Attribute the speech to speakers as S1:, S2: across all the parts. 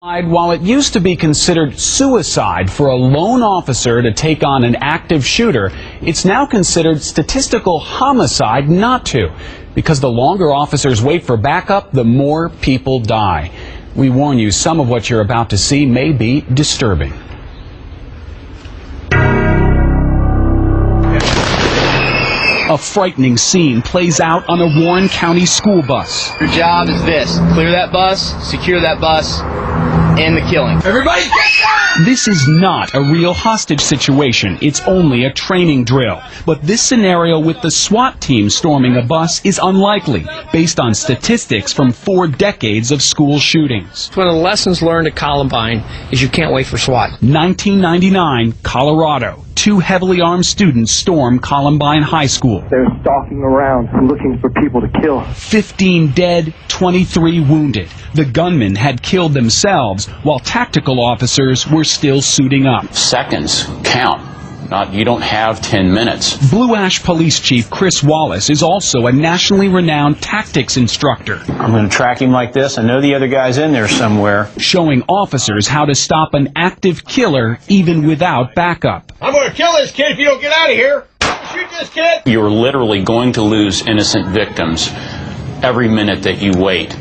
S1: While it used to be considered suicide for a lone officer to take on an active shooter, it's now considered statistical homicide not to, because the longer officers wait for backup, the more people die. We warn you, some of what you're about to see may be disturbing. A frightening scene plays out on a Warren County school bus.
S2: Your job is this: clear that bus, secure that bus, end the killing. Everybody get down!
S1: This is not a real hostage situation. It's only a training drill. But this scenario with the SWAT team storming a bus is unlikely, based on statistics from 4 decades of school shootings.
S3: One of the lessons learned at Columbine is you can't wait for SWAT.
S1: 1999, Colorado. 2 heavily armed students storm Columbine High School.
S4: They're stalking around looking for people to kill.
S1: 15 dead, 23 wounded. The gunmen had killed themselves while tactical officers were still suiting up.
S5: Seconds count. You don't have 10 minutes.
S1: Blue Ash Police Chief Chris Wallace is also a nationally renowned tactics instructor.
S6: I'm going to track him like this. I know the other guy's in there somewhere.
S1: Showing officers how to stop an active killer even without backup.
S7: I'm going to kill this kid if you don't get out of here. Shoot this kid.
S5: You're literally going to lose innocent victims every minute that you wait.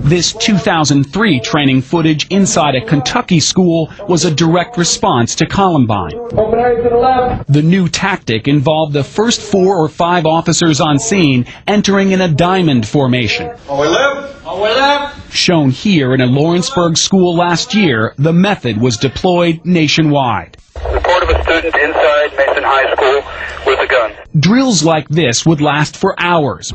S1: This 2003 training footage inside a Kentucky school was a direct response to Columbine. The new tactic involved the first 4 or 5 officers on scene entering in a diamond formation.
S7: All the way left.
S1: Shown here in a Lawrenceburg school last year, the method was deployed nationwide.
S8: Report of a student inside Mason High School with a gun.
S1: Drills like this would last for hours,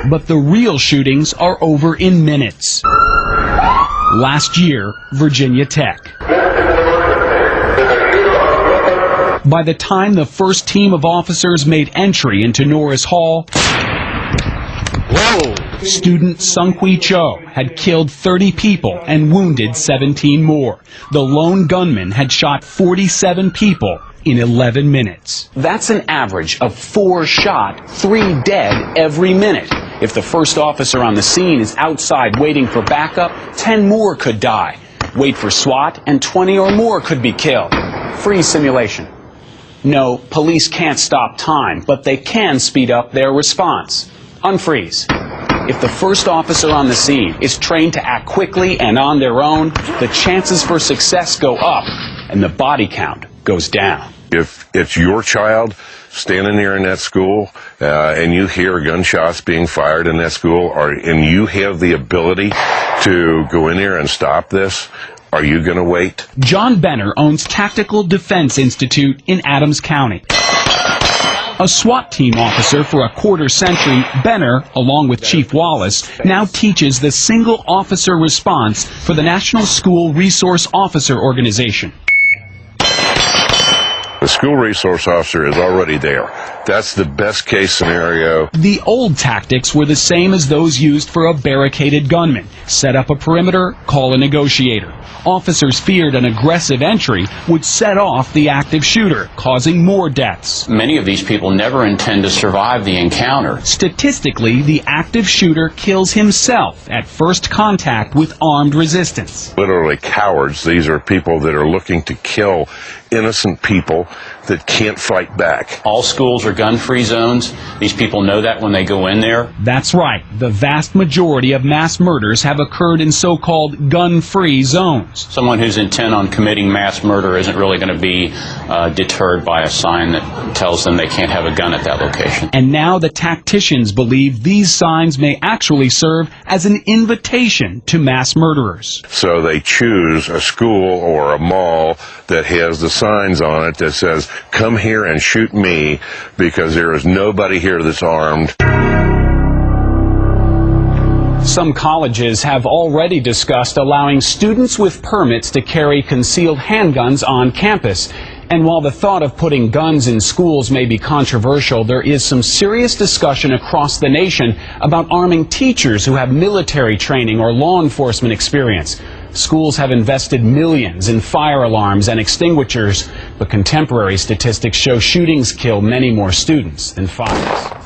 S1: but the real shootings are over in minutes. Last year, Virginia Tech. By the time the first team of officers made entry into Norris Hall, student Sung-Hui Cho had killed 30 people and wounded 17 more. The lone gunman had shot 47 people in 11 minutes. That's an average of 4 shot, 3 dead every minute. If the first officer on the scene is outside waiting for backup, 10 more could die. Wait for SWAT, and 20 or more could be killed. Freeze simulation. No, police can't stop time, but they can speed up their response. Unfreeze. If the first officer on the scene is trained to act quickly and on their own, the chances for success go up and the body count goes down.
S9: If it's your child standing there in that school and you hear gunshots being fired in that school, and you have the ability to go in there and stop this, are you going to wait?
S1: John Benner owns Tactical Defense Institute in Adams County. A SWAT team officer for a quarter century, Benner, along with Chief Wallace, now teaches the single officer response for the National School Resource Officer Organization.
S9: The school resource officer is already there. That's the best case scenario.
S1: The old tactics were the same as those used for a barricaded gunman. Set up a perimeter, call a negotiator. Officers feared an aggressive entry would set off the active shooter, causing more deaths.
S5: Many of these people never intend to survive the encounter.
S1: Statistically, the active shooter kills himself at first contact with armed resistance.
S9: Literally cowards. These are people that are looking to kill innocent people that can't fight back.
S5: All schools are gun-free zones. These people know that when they go in there.
S1: That's right. The vast majority of mass murders have occurred in so-called gun-free zones.
S5: Someone who's intent on committing mass murder isn't really going to be deterred by a sign that tells them they can't have a gun at that location.
S1: And now the tacticians believe these signs may actually serve as an invitation to mass murderers.
S9: So they choose a school or a mall that has the signs on it that says, "Come here and shoot me because there is nobody here that's armed."
S1: Some colleges have already discussed allowing students with permits to carry concealed handguns on campus. And while the thought of putting guns in schools may be controversial, there is some serious discussion across the nation about arming teachers who have military training or law enforcement experience. Schools have invested millions in fire alarms and extinguishers, but contemporary statistics show shootings kill many more students than fires.